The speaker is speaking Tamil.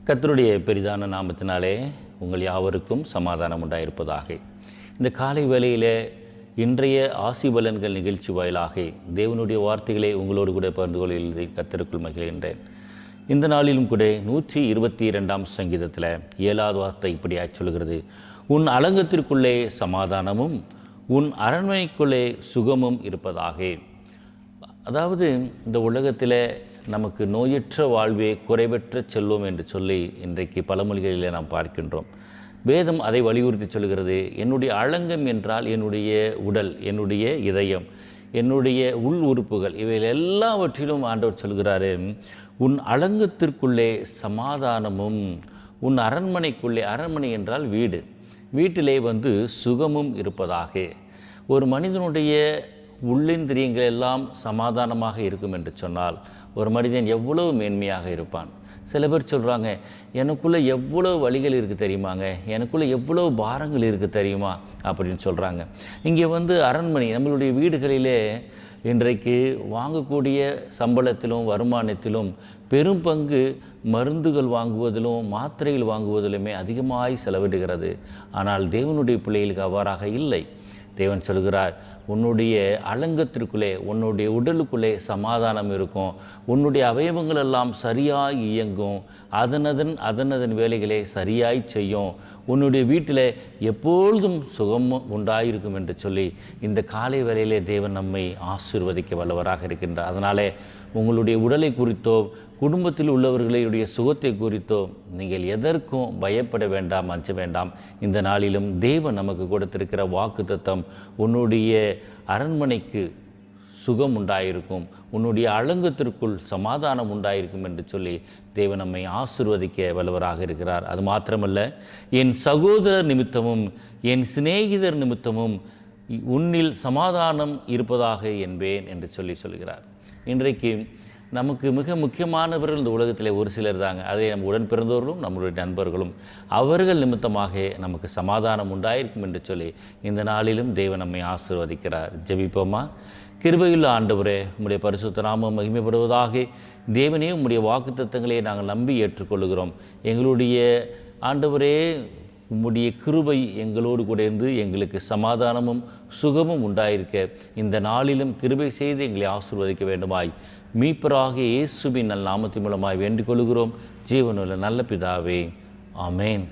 கர்த்தருடைய பெரிதான நாமத்தினாலே உங்கள் யாவருக்கும் சமாதானம் உண்டாயிருப்பதாக. இந்த காலை வேளையில் இன்றைய ஆசிபலன்கள் நிகழ்ச்சி வாயிலாக தேவனுடைய வார்த்தைகளை உங்களோடு கூட பகிர்ந்து கொள்வதை கர்த்தருக்குள் மகிழ்கின்றேன். இந்த நாளிலும் கூட 122ஆம் சங்கீதத்தில் 7வது வார்த்தை இப்படியாக சொல்கிறது, உன் அலங்கத்திற்குள்ளே சமாதானமும் உன் அரண்மனைக்குள்ளே சுகமும் இருப்பதாக. அதாவது இந்த உலகத்தில் நமக்கு நோயற்ற வாழ்வே குறைவற்ற செல்வம் என்று சொல்லி இன்றைக்கு பழமொழிகளில் நாம் பார்க்கின்றோம். வேதம் அதை வலியுறுத்தி சொல்கிறது. என்னுடைய அலங்கம் என்றால் என்னுடைய உடல், என்னுடைய இதயம், என்னுடைய உள் உறுப்புகள், இவைகள் எல்லாவற்றிலும் ஆண்டவர் சொல்கிறாரு, உன் அலங்கத்திற்குள்ளே சமாதானமும் உன் அரண்மனைக்குள்ளே, அரண்மனை என்றால் வீடு, வீட்டிலே சுகமும் இருப்பதாக. ஒரு மனிதனுடைய உள்ளிந்திரியங்கள் எல்லாம் சமாதானமாக இருக்கும் என்று சொன்னால் ஒரு மனிதன் எவ்வளவு மேன்மையாக இருப்பான். சில பேர் சொல்கிறாங்க, எனக்குள்ளே எவ்வளோ வழிகள் இருக்குது தெரியுமாங்க, எனக்குள்ளே எவ்வளோ பாரங்கள் இருக்குது தெரியுமா அப்படின்னு சொல்கிறாங்க. இங்கே அரண்மனை, நம்மளுடைய வீடுகளிலே இன்றைக்கு வாங்கக்கூடிய சம்பளத்திலும் வருமானத்திலும் பெரும் பங்கு மருந்துகள் வாங்குவதிலும் மாத்திரைகள் வாங்குவதிலுமே அதிகமாய் செலவிடுகிறது. ஆனால் தேவனுடைய பிள்ளைகளுக்கு அவ்வாறாக இல்லை. தேவன் சொல்கிறார், உன்னுடைய அலங்கத்திற்குள்ளே, உன்னுடைய உடலுக்குள்ளே சமாதானம் இருக்கும், உன்னுடைய அவயவங்கள் எல்லாம் சரியாய் இயங்கும், அதனதன் வேலைகளை சரியாய் செய்யும், உன்னுடைய வீட்டில் எப்பொழுதும் சுகமும் உண்டாயிருக்கும் என்று சொல்லி இந்த காலை வேளையிலே தேவன் நம்மை ஆசீர்வதிக்க வல்லவராக இருக்கின்றார். அதனாலே உங்களுடைய உடலை குறித்தோ குடும்பத்தில் உள்ளவர்களுடைய சுகத்தை குறித்தோ நீங்கள் எதற்கும் பயப்பட வேண்டாம், அஞ்ச வேண்டாம். இந்த நாளிலும் தேவன் நமக்கு கொடுத்திருக்கிற வாக்குத்தத்தம், உன்னுடைய அரண்மனைக்கு சுகம் உண்டாயிருக்கும், உன்னுடைய அலங்கத்திற்குள் சமாதானம் உண்டாயிருக்கும் என்று சொல்லி தேவன் நம்மை ஆசீர்வதிக்க வல்லவராக இருக்கிறார். அது மாத்திரமல்ல, என் சகோதரர் நிமித்தமும் என் சிநேகிதர் நிமித்தமும் உன்னில் சமாதானம் இருப்பதாக என்பேன் என்று சொல்கிறார். இன்றைக்கு நமக்கு மிக முக்கியமானவர்கள் இந்த உலகத்தில் ஒரு சிலர் தாங்க. அதை நம்ம உடன் பிறந்தவர்களும் நம்முடைய நண்பர்களும், அவர்கள் நிமித்தமாக நமக்கு சமாதானம் உண்டாயிருக்கும் என்று சொல்லி இந்த நாளிலும் தேவன் நம்மை ஆசீர்வதிக்கிறார். ஜெபிப்போமா. கிருபையுள்ள ஆண்டவரே, உம்முடைய பரிசுத்த நாமம் மகிமைப்படுவதாக. தேவனே, உம்முடைய வாக்குத்தத்தங்களை நாங்கள் நம்பி ஏற்றுக்கொள்கிறோம். எங்களுடைய ஆண்டவரே, உம்முடைய கிருபை எங்களோடு கூட இருந்து எங்களுக்கு சமாதானமும் சுகமும் உண்டாயிருக்க இந்த நாளிலும் கிருபை செய்து எங்களை ஆசீர்வதிக்க வேண்டுமாய் மீட்பராகிய இயேசுவின் நல் நாமத்தின் மூலமாய் வேண்டிக் கொள்கிறோம். ஜீவனுள்ள நல்ல பிதாவே, ஆமேன்.